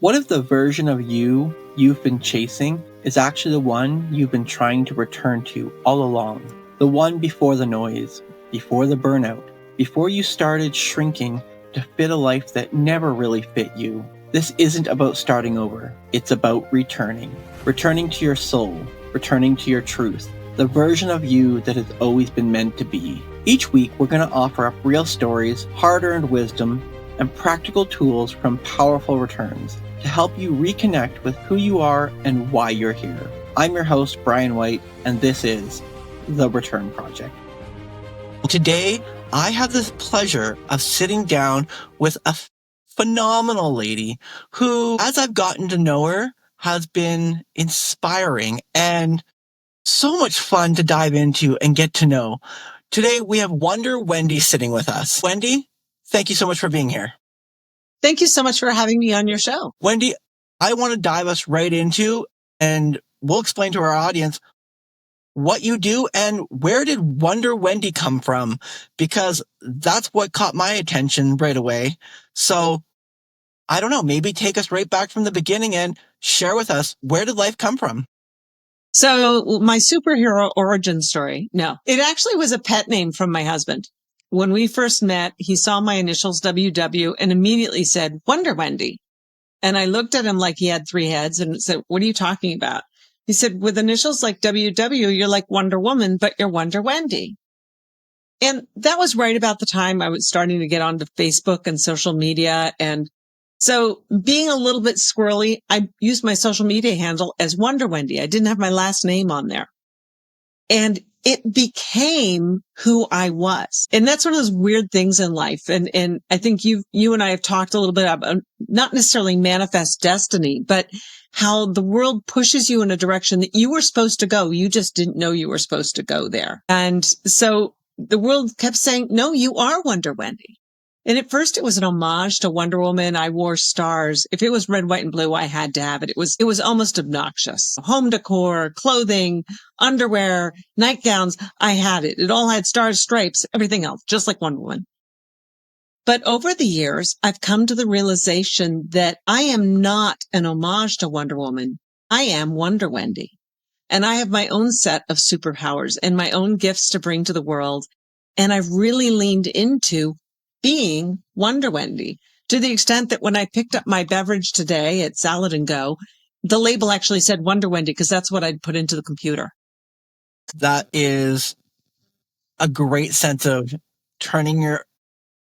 What if the version of you've been chasing is actually the one you've been trying to return to all along? The one before the noise, before the burnout, before you started shrinking to fit a life that never really fit you. This isn't about starting over. It's about returning. Returning to your soul, returning to your truth, the version of you that has always been meant to be. Each week, we're going to offer up real stories, hard-earned wisdom, and practical tools from powerful returns to help you reconnect with who you are and why you're here. I'm your host, Bryan White, and this is The Return Project. Today, I have the pleasure of sitting down with a phenomenal lady who, as I've gotten to know her, has been inspiring and so much fun to dive into and get to know. Today, we have Wonder Wendy sitting with us. Wendy, thank you so much for being here. Thank you so much for having me on your show. Wendy, I want to dive us right into, and we'll explain to our audience what you do and where did Wonder Wendy come from, because that's what caught my attention right away. So I don't know, maybe take us right back from the beginning and share with us, where did life come from? So my superhero origin story, no, it actually was a pet name from my husband. When we first met, he saw my initials WW and immediately said, Wonder Wendy. And I looked at him like he had three heads and said, what are you talking about? He said, with initials like WW, you're like Wonder Woman, but you're Wonder Wendy. And that was right about the time I was starting to get onto Facebook and social media. And so being a little bit squirrely, I used my social media handle as Wonder Wendy. I didn't have my last name on there. And it became who I was. And that's one of those weird things in life. And I think you and I have talked a little bit about not necessarily manifest destiny, but how the world pushes you in a direction that you were supposed to go. You just didn't know you were supposed to go there. And so the world kept saying, no, you are Wonder Wendy. And at first it was an homage to Wonder Woman. I wore stars. If it was red, white, and blue, I had to have it. It was almost obnoxious. Home decor, clothing, underwear, nightgowns. I had it. It all had stars, stripes, everything else, just like Wonder Woman. But over the years, I've come to the realization that I am not an homage to Wonder Woman. I am Wonder Wendy. And I have my own set of superpowers and my own gifts to bring to the world. And I've really leaned into being Wonder Wendy, to the extent that when I picked up my beverage today at Salad and Go, the label actually said Wonder Wendy because that's what I'd put into the computer. That is a great sense of turning your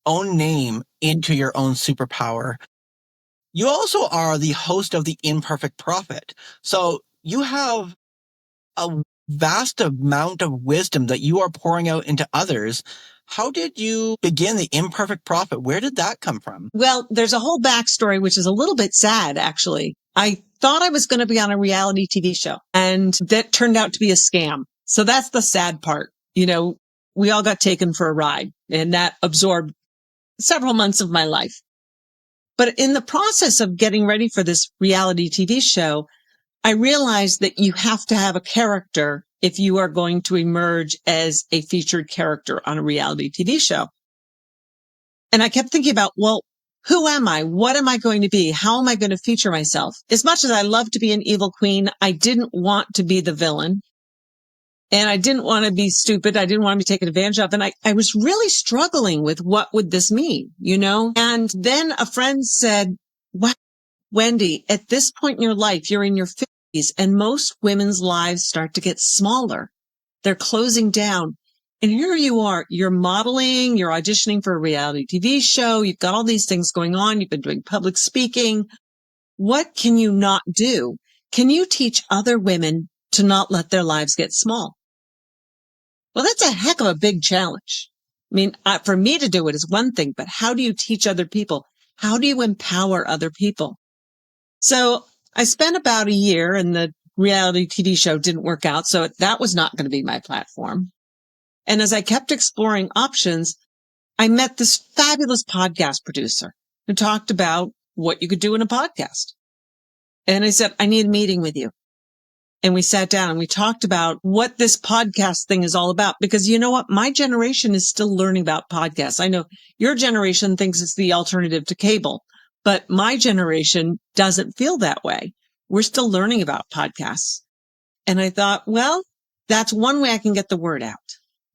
own name into your own superpower. You also are the host of the Imperfect Prophet. So you have a vast amount of wisdom that you are pouring out into others. How did you begin the Imperfect Prophet? Where did that come from? Well, there's a whole backstory, which is a little bit sad, actually. I thought I was going to be on a reality TV show, and that turned out to be a scam. So that's the sad part. You know, we all got taken for a ride, and that absorbed several months of my life. But in the process of getting ready for this reality TV show, I realized that you have to have a character if you are going to emerge as a featured character on a reality TV show. And I kept thinking about, well, who am I? What am I going to be? How am I going to feature myself? As much as I love to be an evil queen, I didn't want to be the villain. And I didn't want to be stupid. I didn't want to be taken advantage of. And I was really struggling with what would this mean, you know? And then a friend said, wow, Wendy, at this point in your life, you're in your 50s and most women's lives start to get smaller. They're closing down. And here you are, you're modeling, you're auditioning for a reality TV show. You've got all these things going on. You've been doing public speaking. What can you not do? Can you teach other women to not let their lives get small? Well, that's a heck of a big challenge. I mean, for me to do it is one thing, but how do you teach other people? How do you empower other people? So I spent about a year and the reality TV show didn't work out. So that was not going to be my platform. And as I kept exploring options, I met this fabulous podcast producer who talked about what you could do in a podcast. And I said, I need a meeting with you. And we sat down and we talked about what this podcast thing is all about. Because you know what? My generation is still learning about podcasts. I know your generation thinks it's the alternative to cable, But my generation doesn't feel that way. We're still learning about podcasts. And I thought, well, that's one way I can get the word out.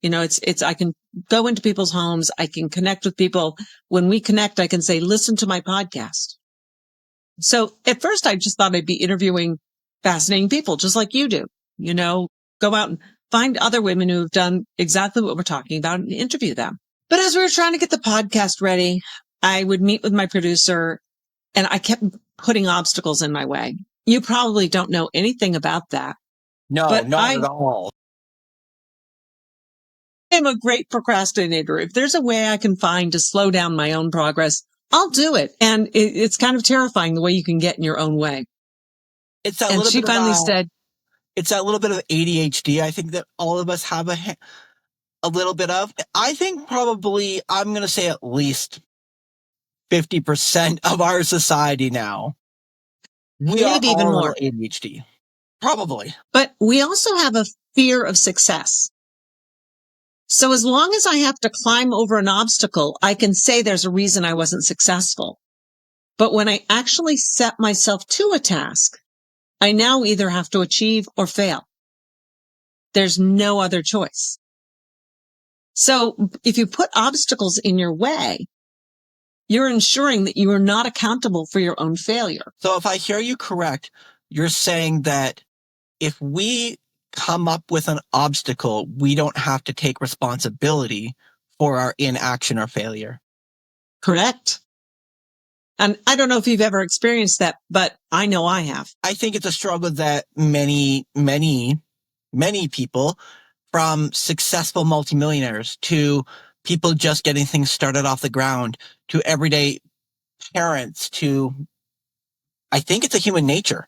I can go into people's homes. I can connect with people. When we connect, I can say, listen to my podcast. So at first I just thought I'd be interviewing fascinating people, just like you do, go out and find other women who have done exactly what we're talking about and interview them. But as we were trying to get the podcast ready, I would meet with my producer and I kept putting obstacles in my way. You probably don't know anything about that. No, but not at all. I'm a great procrastinator. If there's a way I can find to slow down my own progress, I'll do it. And it's kind of terrifying the way you can get in your own way. It's that and little she bit finally of said, it's that little bit of ADHD. I think that all of us have a little bit of. I think probably, I'm going to say at least 50% of our society now. We are maybe even all a more. little ADHD. Probably. But we also have a fear of success. So as long as I have to climb over an obstacle, I can say there's a reason I wasn't successful. But when I actually set myself to a task, I now either have to achieve or fail. There's no other choice. So if you put obstacles in your way, you're ensuring that you are not accountable for your own failure. So if I hear you correct, you're saying that if we come up with an obstacle, we don't have to take responsibility for our inaction or failure. Correct. And I don't know if you've ever experienced that, but I know I have. I think it's a struggle that many people, from successful multimillionaires to people just getting things started off the ground to everyday parents to, I think it's a human nature.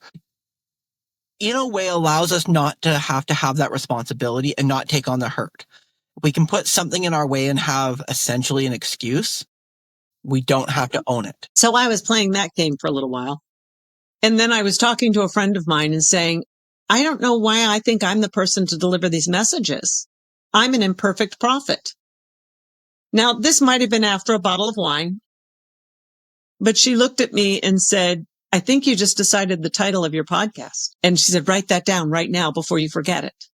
In a way, allows us not to have that responsibility and not take on the hurt. We can put something in our way and have essentially an excuse. We don't have to own it. So I was playing that game for a little while. And then I was talking to a friend of mine and saying, I don't know why I think I'm the person to deliver these messages. I'm an imperfect prophet. Now, this might have been after a bottle of wine, but she looked at me and said, I think you just decided the title of your podcast. And she said, write that down right now before you forget it.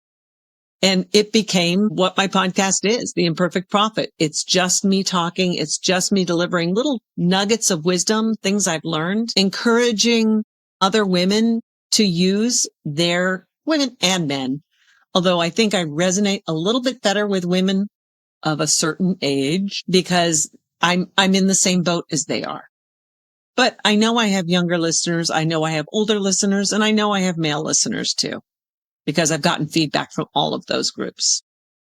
And it became what my podcast is, The Imperfect Prophet. It's just me talking. It's just me delivering little nuggets of wisdom, things I've learned, encouraging other women to use their women and men. Although I think I resonate a little bit better with women of a certain age because I'm in the same boat as they are. But I know I have younger listeners. I know I have older listeners, and I know I have male listeners too, because I've gotten feedback from all of those groups.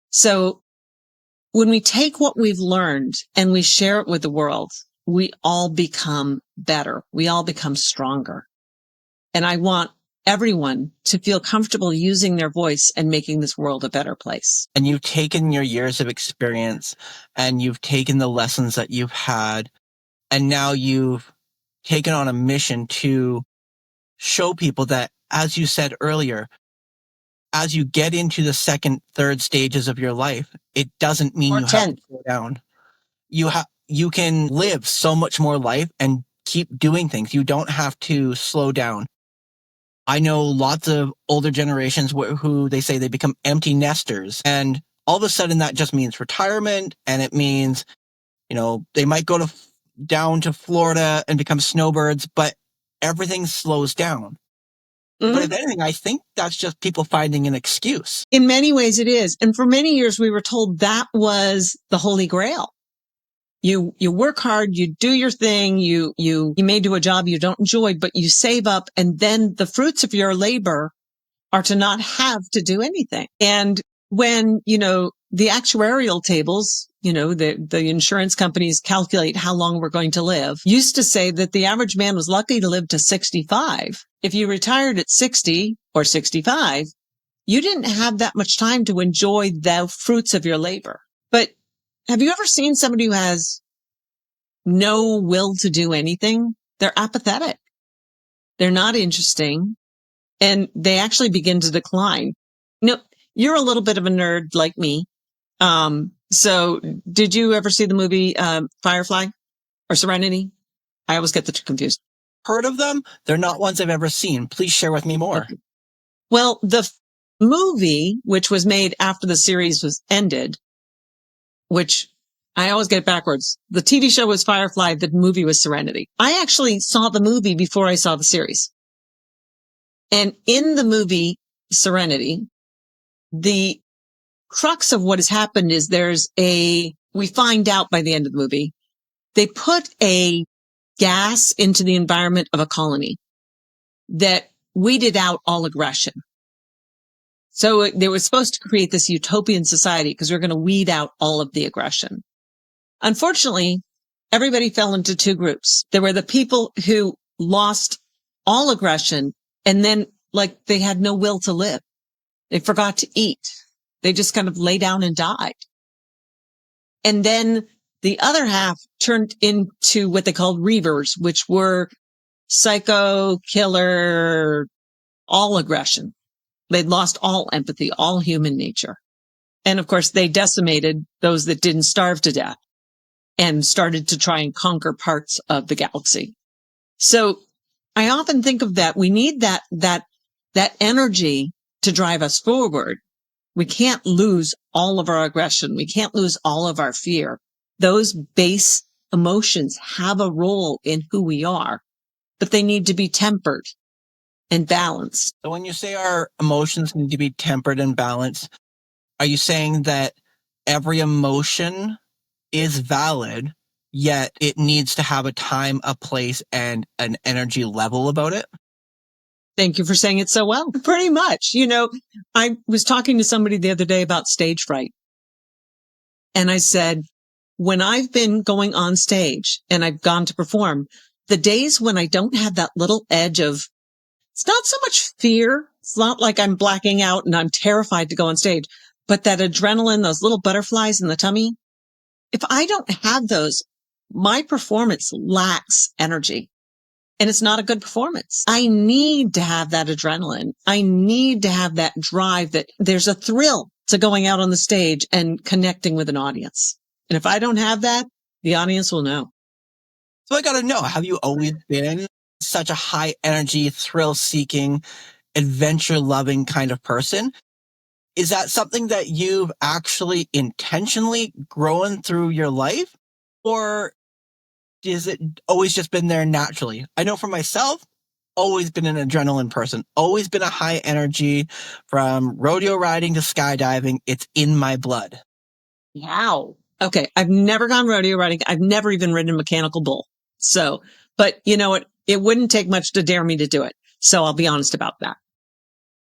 So when we take what we've learned and we share it with the world, we all become better. We all become stronger. And I want everyone to feel comfortable using their voice and making this world a better place. And you've taken your years of experience and you've taken the lessons that you've had, and now you've taken on a mission to show people that, as you said earlier, as you get into the second, third stages of your life, it doesn't mean you have to slow down. You can live so much more life and keep doing things. You don't have to slow down. I know lots of older generations who they say they become empty nesters, and all of a sudden that just means retirement, and it means, they might go down to Florida and become snowbirds, but everything slows down. Mm-hmm. But if anything, I think that's just people finding an excuse. In many ways it is. And for many years we were told that was the Holy Grail. You work hard, you do your thing, you may do a job you don't enjoy, but you save up, and then the fruits of your labor are to not have to do anything. And when, the actuarial tables, the insurance companies calculate how long we're going to live, used to say that the average man was lucky to live to 65. If you retired at 60 or 65, you didn't have that much time to enjoy the fruits of your labor. But have you ever seen somebody who has no will to do anything? They're apathetic. They're not interesting. And they actually begin to decline. You're a little bit of a nerd like me. So did you ever see the movie Firefly or Serenity? I always get the two confused. Heard of them? They're not ones I've ever seen. Please share with me more. Okay. Well, the movie, which was made after the series was ended, which I always get it backwards. The TV show was Firefly. The movie was Serenity. I actually saw the movie before I saw the series. And in the movie Serenity, the crux of what has happened is we find out by the end of the movie, they put a gas into the environment of a colony that weeded out all aggression. So they were supposed to create this utopian society because we're going to weed out all of the aggression. Unfortunately, everybody fell into two groups. There were the people who lost all aggression and then they had no will to live. They forgot to eat. They just kind of lay down and died. And then the other half turned into what they called reavers, which were psycho, killer, all aggression. They'd lost all empathy, all human nature. And of course, they decimated those that didn't starve to death and started to try and conquer parts of the galaxy. So I often think of that. We need that energy to drive us forward. We can't lose all of our aggression. We can't lose all of our fear. Those base emotions have a role in who we are, but they need to be tempered and balanced. So when you say our emotions need to be tempered and balanced, are you saying that every emotion is valid, yet it needs to have a time, a place, and an energy level about it? Thank you for saying it so well. Pretty much. I was talking to somebody the other day about stage fright. And I said, when I've been going on stage and I've gone to perform, the days when I don't have that little edge of, it's not so much fear. It's not like I'm blacking out and I'm terrified to go on stage, but that adrenaline, those little butterflies in the tummy. If I don't have those, my performance lacks energy. And it's not a good performance. I need to have that adrenaline. I need to have that drive that there's a thrill to going out on the stage and connecting with an audience. And if I don't have that, the audience will know. So I got to know, have you always been such a high energy, thrill seeking, adventure loving kind of person? Is that something that you've actually intentionally grown through your life? Or is it always just been there naturally? I know for myself, always been an adrenaline person, always been a high energy from rodeo riding to skydiving. It's in my blood. Wow. Okay. I've never gone rodeo riding. I've never even ridden a mechanical bull. So, but you know what? It wouldn't take much to dare me to do it. So I'll be honest about that.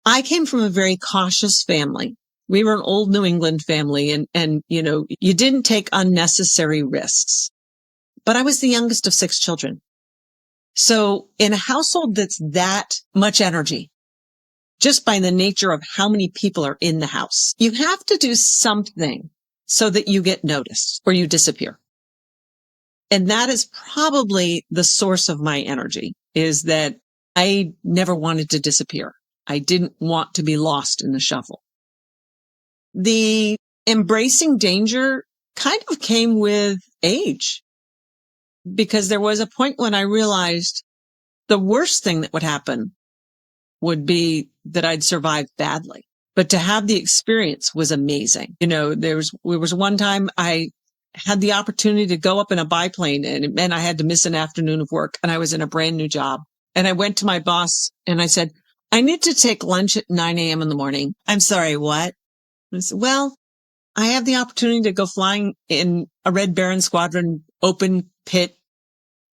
I came from a very cautious family. We were an old New England family and you didn't take unnecessary risks. But I was the youngest of 6 children. So in a household that's that much energy, just by the nature of how many people are in the house, you have to do something so that you get noticed or you disappear. And that is probably the source of my energy, is that I never wanted to disappear. I didn't want to be lost in the shuffle. The embracing danger kind of came with age, because there was a point when I realized the worst thing that would happen would be that I'd survive badly. But to have the experience was amazing. There was one time I had the opportunity to go up in a biplane and it meant I had to miss an afternoon of work, and I was in a brand new job. And I went to my boss and I said, I need to take lunch at 9 a.m. in the morning. I'm sorry, what? And I said, well, I have the opportunity to go flying in a Red Baron Squadron open pit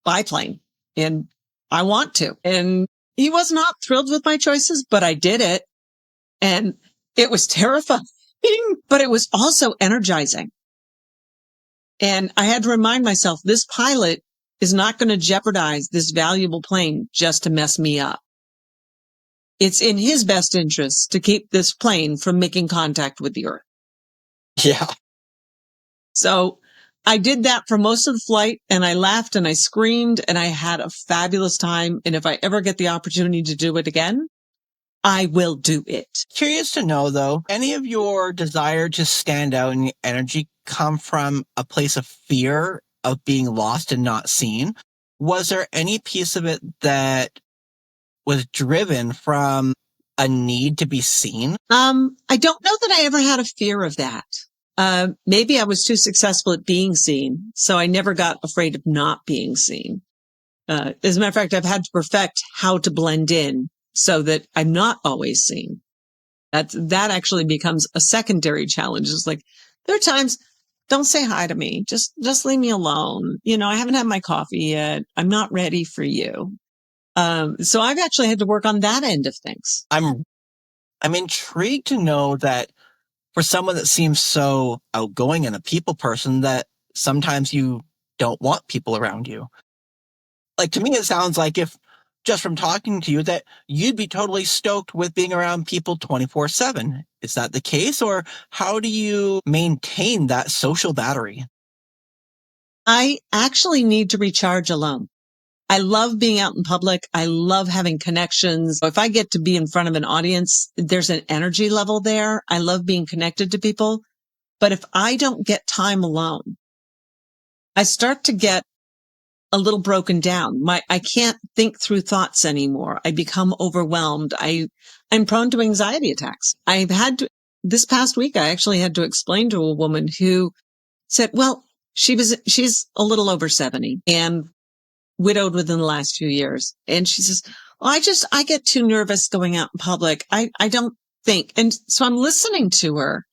biplane and I want to. And he was not thrilled with my choices, but I did it. And it was terrifying, but it was also energizing. And I had to remind myself, this pilot is not going to jeopardize this valuable plane just to mess me up. It's in his best interest to keep this plane from making contact with the earth. Yeah. So I did that for most of the flight, and I laughed and I screamed and I had a fabulous time. And if I ever get the opportunity to do it again, I will do it. Curious to know, though, any of your desire to stand out and your energy come from a place of fear of being lost and not seen? Was there any piece of it that was driven from a need to be seen? I don't know that I ever had a fear of that. Maybe I was too successful at being seen, so I never got afraid of not being seen. As a matter of fact, I've had to perfect how to blend in so that I'm not always seen. That actually becomes a secondary challenge. It's like, there are times, don't say hi to me. Just leave me alone. I haven't had my coffee yet. I'm not ready for you. So I've actually had to work on that end of things. I'm intrigued to know that for someone that seems so outgoing and a people person, that sometimes you don't want people around you. Like, to me, it sounds like, if just from talking to you, that you'd be totally stoked with being around people 24/7. Is that the case? Or how do you maintain that social battery? I actually need to recharge alone. I love being out in public. I love having connections. If I get to be in front of an audience, there's an energy level there. I love being connected to people. But if I don't get time alone, I start to get a little broken down. I can't think through thoughts anymore. I become overwhelmed. I'm prone to anxiety attacks. This past week, I actually had to explain to a woman who said, well, she's a little over 70 and widowed within the last few years. And she says, well, I get too nervous going out in public. I don't think. And so I'm listening to her,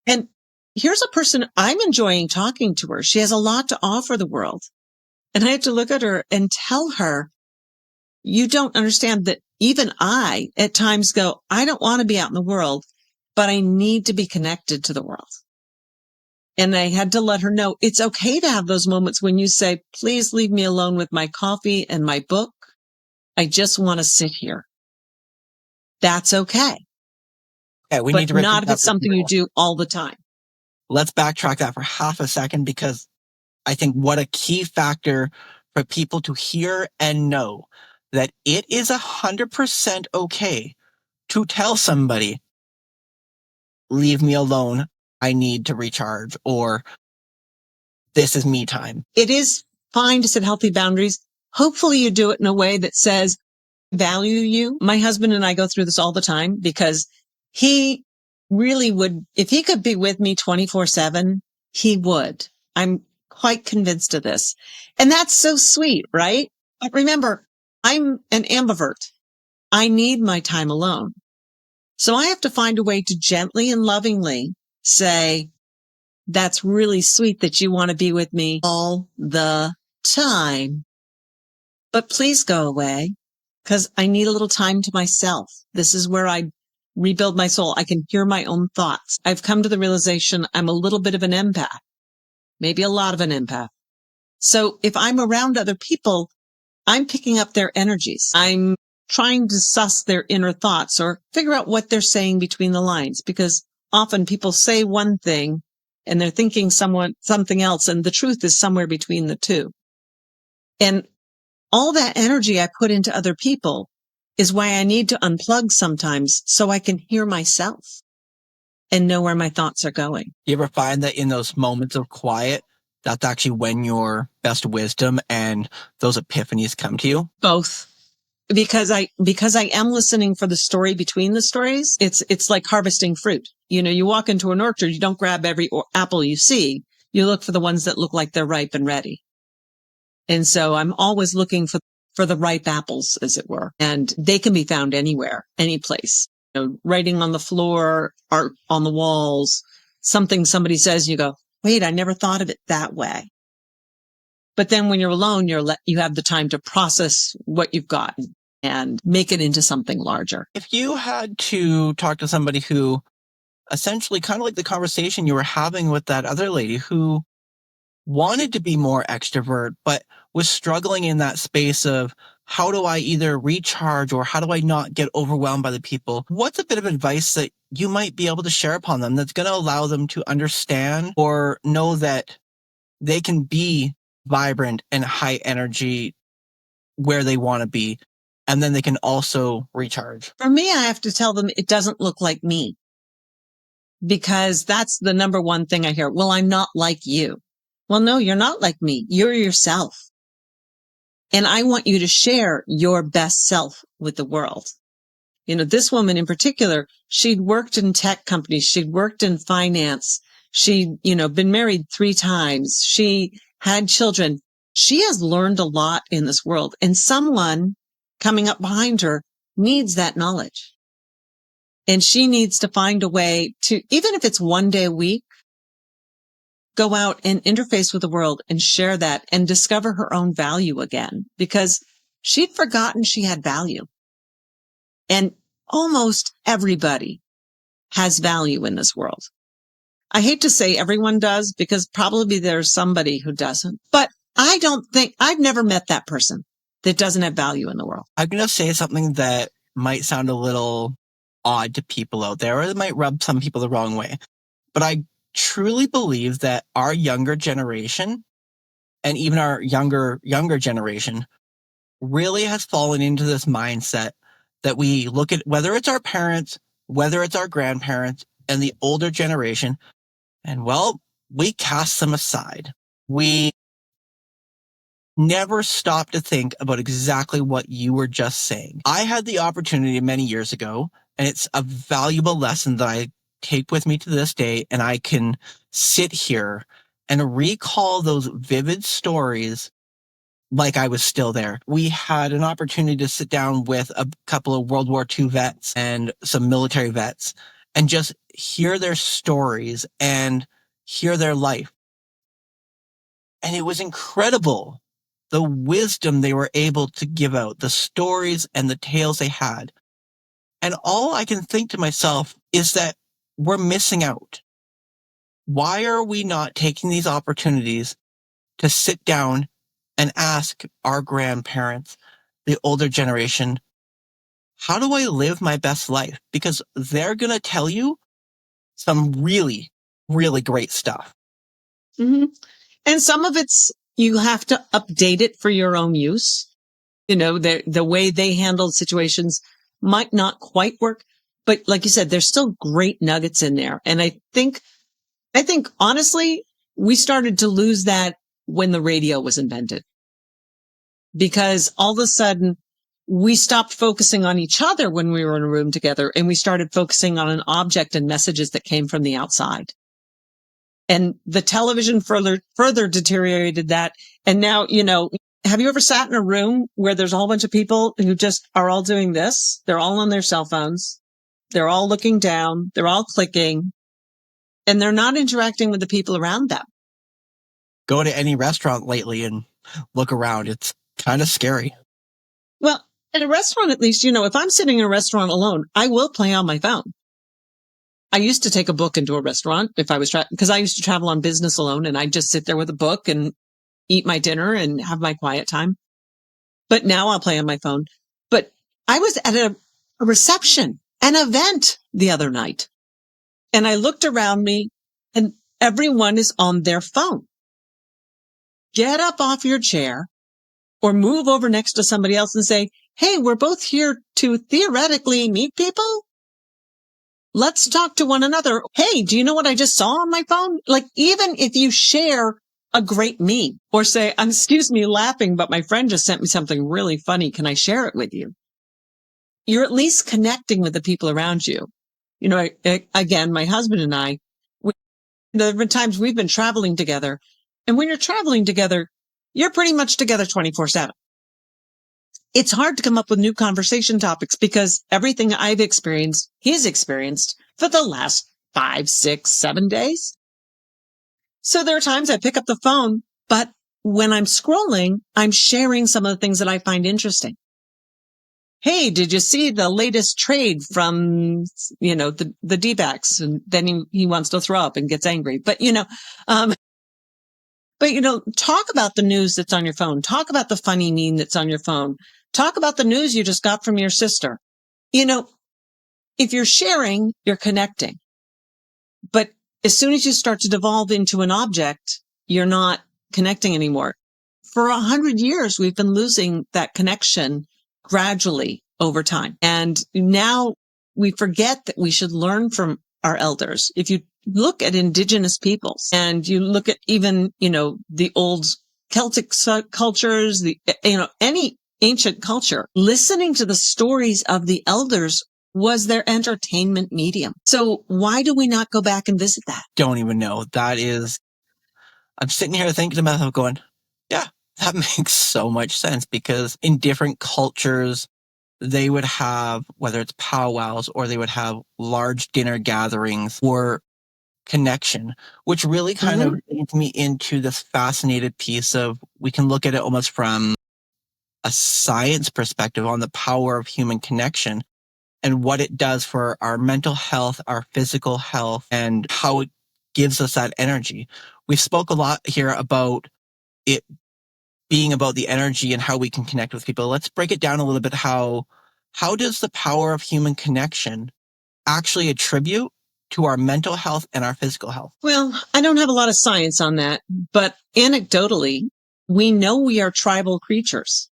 and here's a person I'm enjoying talking to her. She has a lot to offer the world. And I have to look at her and tell her, you don't understand that even I at times go, I don't want to be out in the world, but I need to be connected to the world. And I had to let her know it's okay to have those moments when you say, please leave me alone with my coffee and my book. I just want to sit here. That's okay. Okay, we need But to not repeat if that it's for something you people. do all the time. Let's backtrack that for half a second, because I think what a key factor for people to hear and know that it is 100% okay to tell somebody, leave me alone, I need to recharge, or this is me time. It is fine to set healthy boundaries. Hopefully you do it in a way that says, value you. My husband and I go through this all the time because he really would, if he could be with me 24/7, he would. I'm quite convinced of this. And that's so sweet, right? But remember, I'm an ambivert. I need my time alone. So I have to find a way to gently and lovingly say, that's really sweet that you want to be with me all the time, but please go away because I need a little time to myself. This is where I rebuild my soul. I can hear my own thoughts. I've come to the realization I'm a little bit of an empath, maybe a lot of an empath. So if I'm around other people, I'm picking up their energies. I'm trying to suss their inner thoughts or figure out what they're saying between the lines, because often people say one thing and they're thinking something else, and the truth is somewhere between the two. And all that energy I put into other people is why I need to unplug sometimes so I can hear myself and know where my thoughts are going. You ever find that in those moments of quiet, that's actually when your best wisdom and those epiphanies come to you? Both. Because I am listening for the story between the stories. It's like harvesting fruit. You walk into an orchard, you don't grab every apple you see. You look for the ones that look like they're ripe and ready. And so I'm always looking for the ripe apples, as it were. And they can be found anywhere, any place. Writing on the floor, art on the walls, something somebody says, you go, wait, I never thought of it that way. But then when you're alone, you have the time to process what you've got and make it into something larger. If you had to talk to somebody who, essentially kind of like the conversation you were having with that other lady, who wanted to be more extrovert, but was struggling in that space of, how do I either recharge or how do I not get overwhelmed by the people? What's a bit of advice that you might be able to share upon them that's going to allow them to understand or know that they can be vibrant and high energy where they want to be, and then they can also recharge? For me, I have to tell them it doesn't look like me, because that's the number one thing I hear. Well, I'm not like you. Well, no, you're not like me. You're yourself. And I want you to share your best self with the world. This woman in particular, she'd worked in tech companies. She'd worked in finance. She'd, been married 3 times. She had children. She has learned a lot in this world, and someone coming up behind her needs that knowledge. And she needs to find a way to, even if it's one day a week, go out and interface with the world and share that and discover her own value again, because she'd forgotten she had value. And almost everybody has value in this world. I hate to say everyone does, because probably there's somebody who doesn't, but I've never met that person that doesn't have value in the world. I'm going to say something that might sound a little odd to people out there, or it might rub some people the wrong way. But I truly believe that our younger generation, and even our younger generation, really has fallen into this mindset that we look at, whether it's our parents, whether it's our grandparents, and the older generation, and we cast them aside. We never stop to think about exactly what you were just saying. I had the opportunity many years ago, and it's a valuable lesson that I take with me to this day, and I can sit here and recall those vivid stories like I was still there. We had an opportunity to sit down with a couple of World War II vets and some military vets and just hear their stories and hear their life. And it was incredible, the wisdom they were able to give out, the stories and the tales they had. And all I can think to myself is that we're missing out. Why are we not taking these opportunities to sit down and ask our grandparents, the older generation, how do I live my best life? Because they're going to tell you some really, really great stuff. Mm-hmm. And some of it's, you have to update it for your own use. The way they handled situations might not quite work, but like you said, there's still great nuggets in there. And I think honestly, we started to lose that when the radio was invented, because all of a sudden we stopped focusing on each other when we were in a room together, and we started focusing on an object and messages that came from the outside. And the television further deteriorated that. And now, have you ever sat in a room where there's a whole bunch of people who just are all doing this? They're all on their cell phones. They're all looking down. They're all clicking, and they're not interacting with the people around them. Go to any restaurant lately and look around. It's kind of scary. Well, at a restaurant, at least, if I'm sitting in a restaurant alone, I will play on my phone. I used to take a book into a restaurant if I was because I used to travel on business alone, and I'd just sit there with a book and eat my dinner and have my quiet time. But now I'll play on my phone. But I was at a reception, an event the other night, and I looked around me, and everyone is on their phone. Get up off your chair or move over next to somebody else and say, hey, we're both here to theoretically meet people. Let's talk to one another. Hey, do you know what I just saw on my phone? Like, even if you share a great meme or say, excuse me, laughing, but my friend just sent me something really funny. Can I share it with you? You're at least connecting with the people around you. Again, my husband and I, there have been times we've been traveling together. And when you're traveling together, you're pretty much together 24/7. It's hard to come up with new conversation topics because everything I've experienced, he's experienced for the last 5, 6, 7 days. So there are times I pick up the phone, but when I'm scrolling, I'm sharing some of the things that I find interesting. Hey, did you see the latest trade from, the D-backs? And then he wants to throw up and gets angry. But, talk about the news that's on your phone. Talk about the funny meme that's on your phone. Talk about the news you just got from your sister. If you're sharing, you're connecting. But as soon as you start to devolve into an object, you're not connecting anymore. For 100 years, we've been losing that connection gradually over time. And now we forget that we should learn from our elders. If you look at indigenous peoples and you look at even, the old Celtic cultures, any ancient culture, listening to the stories of the elders was their entertainment medium. So why do we not go back and visit that? Don't even know. I'm sitting here thinking about it, going, yeah, that makes so much sense, because in different cultures, they would have, whether it's powwows or they would have large dinner gatherings for connection, which really kind of leads me into this fascinated piece of, we can look at it almost from a science perspective on the power of human connection and what it does for our mental health, our physical health, and how it gives us that energy. We spoke a lot here about it being about the energy and how we can connect with people. Let's break it down a little bit. How does the power of human connection actually attribute to our mental health and our physical health? Well, I don't have a lot of science on that, but anecdotally, we know we are tribal creatures.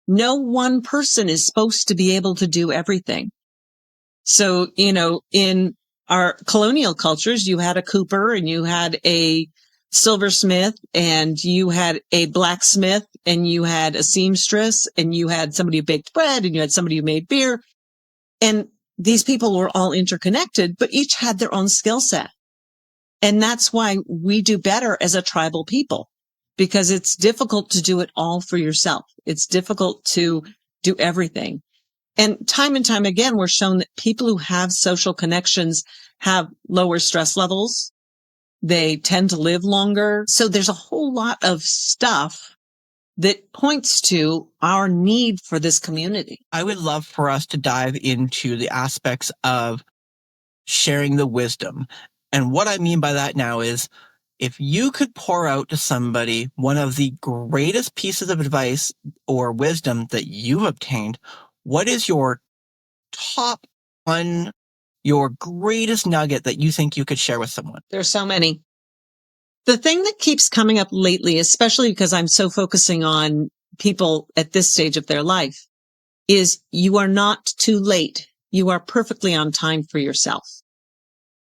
No one person is supposed to be able to do everything. So, in our colonial cultures, you had a cooper and you had a silversmith and you had a blacksmith and you had a seamstress and you had somebody who baked bread and you had somebody who made beer. And these people were all interconnected, but each had their own skill set. And that's why we do better as a tribal people, because it's difficult to do it all for yourself. It's difficult to do everything. And time again, we're shown that people who have social connections have lower stress levels. They tend to live longer. So there's a whole lot of stuff that points to our need for this community. I would love for us to dive into the aspects of sharing the wisdom. And what I mean by that now is, if you could pour out to somebody one of the greatest pieces of advice or wisdom that you've obtained, what is your top one, your greatest nugget that you think you could share with someone? There's so many. The thing that keeps coming up lately, especially because I'm so focusing on people at this stage of their life, is you are not too late. You are perfectly on time for yourself.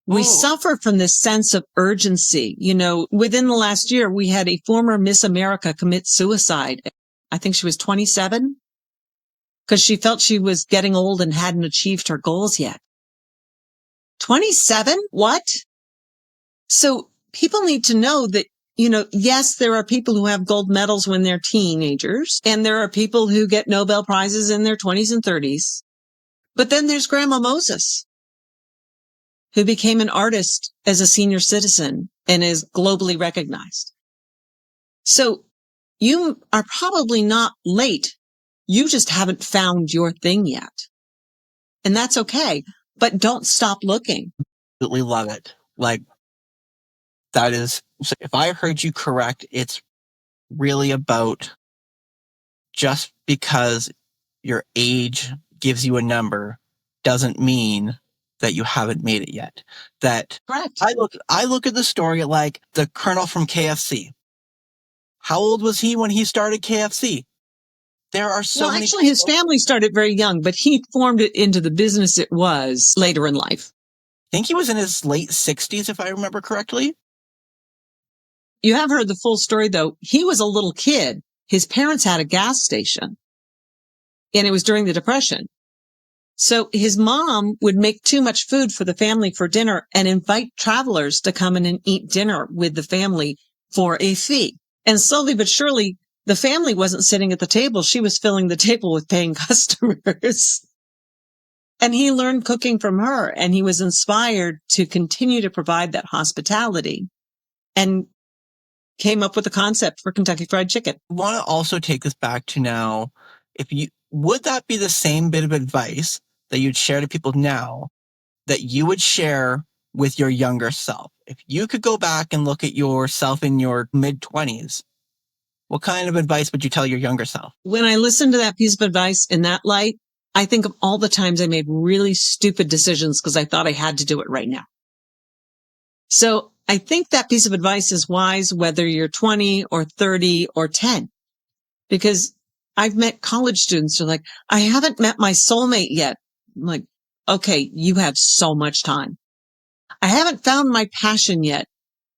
We suffer from this sense of urgency. Within the last year, we had a former Miss America commit suicide. I think she was 27 because she felt she was getting old and hadn't achieved her goals yet. 27? What? So people need to know that, yes, there are people who have gold medals when they're teenagers, and there are people who get Nobel Prizes in their 20s and 30s. But then there's Grandma Moses, who became an artist as a senior citizen and is globally recognized. So you are probably not late. You just haven't found your thing yet. And that's okay. But don't stop looking. Absolutely love it. That is, if I heard you correct, it's really about, just because your age gives you a number doesn't mean that you haven't made it yet. That Correct. I look at the story like the Colonel from KFC. How old was he when he started KFC? There are so many. Actually, his family started very young, but he formed it into the business it was later in life. I think he was in his late 60s, if I remember correctly. You have heard the full story, though. He was a little kid. His parents had a gas station, and it was during the Depression. So his mom would make too much food for the family for dinner and invite travelers to come in and eat dinner with the family for a fee. And slowly but surely, the family wasn't sitting at the table. She was filling the table with paying customers. And he learned cooking from her, and he was inspired to continue to provide that hospitality and came up with the concept for Kentucky Fried Chicken. I want to also take this back to now. Would that be the same bit of advice that you'd share to people now that you would share with your younger self? If you could go back and look at yourself in your mid-20s, what kind of advice would you tell your younger self? When I listen to that piece of advice in that light, I think of all the times I made really stupid decisions because I thought I had to do it right now. So I think that piece of advice is wise whether you're 20 or 30 or 10, because I've met college students who are like, I haven't met my soulmate yet. I'm like, okay, you have so much time. I haven't found my passion yet.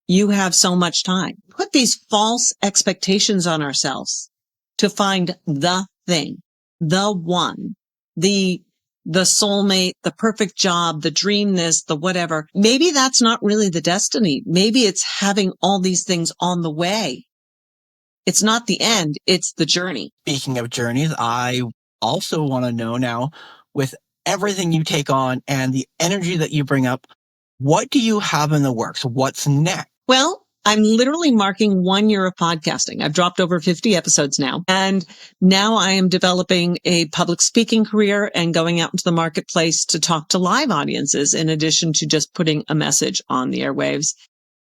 You have so much time. Put these false expectations on ourselves to find the thing, the one, the soulmate, the perfect job, the dream this, the whatever. Maybe that's not really the destiny. Maybe it's having all these things on the way. It's not the end, it's the journey. Speaking of journeys, I also want to know now, with everything you take on and the energy that you bring up, what do you have in the works? What's next? Well, I'm literally marking 1 year of podcasting. I've dropped over 50 episodes now. And now I am developing a public speaking career and going out into the marketplace to talk to live audiences in addition to just putting a message on the airwaves.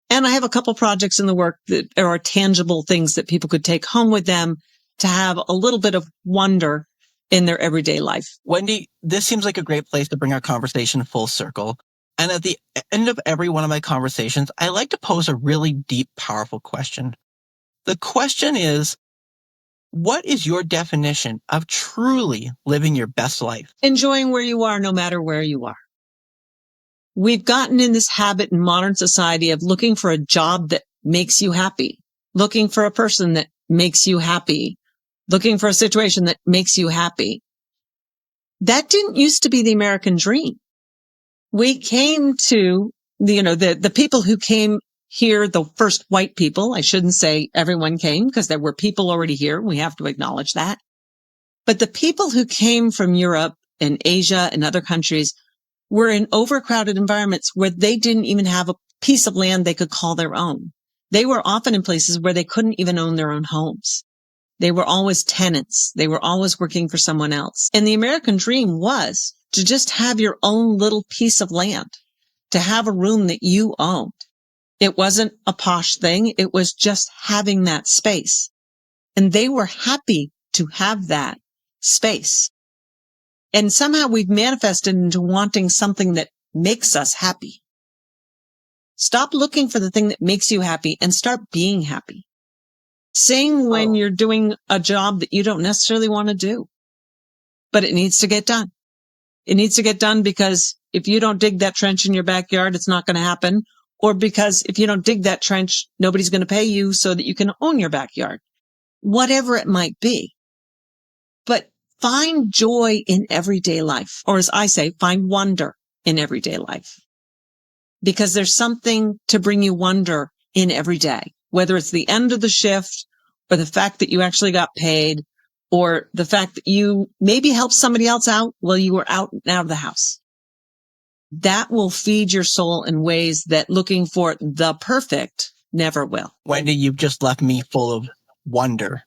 And I have a couple projects in the work that are tangible things that people could take home with them to have a little bit of wonder in their everyday life. Wendy, this seems like a great place to bring our conversation full circle. And at the end of every one of my conversations, I like to pose a really deep, powerful question. The question is, what is your definition of truly living your best life? Enjoying where you are, no matter where you are. We've gotten in this habit in modern society of looking for a job that makes you happy, looking for a person that makes you happy, looking for a situation that makes you happy. That didn't used to be the American dream. We came to, the people who came here, the first white people. I shouldn't say everyone came because there were people already here. We have to acknowledge that. But the people who came from Europe and Asia and other countries were in overcrowded environments where they didn't even have a piece of land they could call their own. They were often in places where they couldn't even own their own homes. They were always tenants. They were always working for someone else. And the American dream was to just have your own little piece of land, to have a room that you owned. It wasn't a posh thing. It was just having that space. And they were happy to have that space. And somehow we've manifested into wanting something that makes us happy. Stop looking for the thing that makes you happy and start being happy. Sing when you're doing a job that you don't necessarily want to do, but it needs to get done. It needs to get done because if you don't dig that trench in your backyard, it's not going to happen. Or because if you don't dig that trench, nobody's going to pay you so that you can own your backyard. Whatever it might be. But find joy in everyday life. Or as I say, find wonder in everyday life. Because there's something to bring you wonder in every day. Whether it's the end of the shift or the fact that you actually got paid or the fact that you maybe helped somebody else out while you were out of the house. That will feed your soul in ways that looking for the perfect never will. Wendy, you've just left me full of wonder.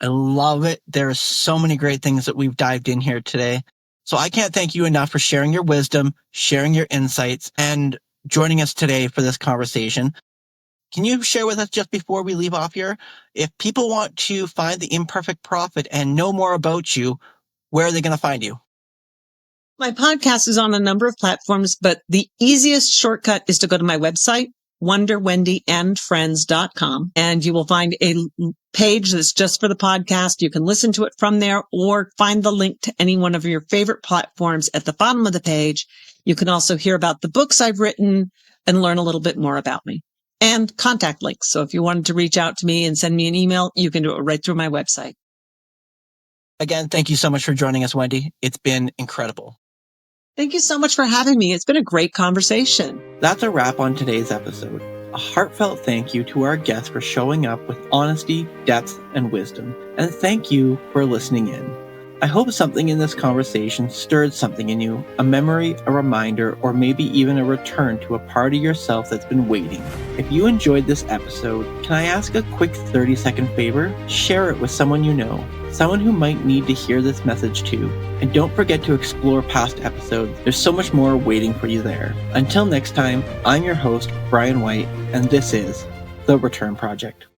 I love it. There are so many great things that we've dived in here today. So I can't thank you enough for sharing your wisdom, sharing your insights, and joining us today for this conversation. Can you share with us just before we leave off here, if people want to find the Imperfect Prophet and know more about you, where are they going to find you? My podcast is on a number of platforms, but the easiest shortcut is to go to my website, wonderwendyandfriends.com, and you will find a page that's just for the podcast. You can listen to it from there or find the link to any one of your favorite platforms at the bottom of the page. You can also hear about the books I've written and learn a little bit more about me. And contact links. So if you wanted to reach out to me and send me an email, you can do it right through my website. Again, thank you so much for joining us, Wendy. It's been incredible. Thank you so much for having me. It's been a great conversation. That's a wrap on today's episode. A heartfelt thank you to our guests for showing up with honesty, depth, and wisdom. And thank you for listening in. I hope something in this conversation stirred something in you, a memory, a reminder, or maybe even a return to a part of yourself that's been waiting. If you enjoyed this episode, can I ask a quick 30-second favor? Share it with someone you know, someone who might need to hear this message too. And don't forget to explore past episodes. There's so much more waiting for you there. Until next time, I'm your host, Bryan White, and this is The Return Project.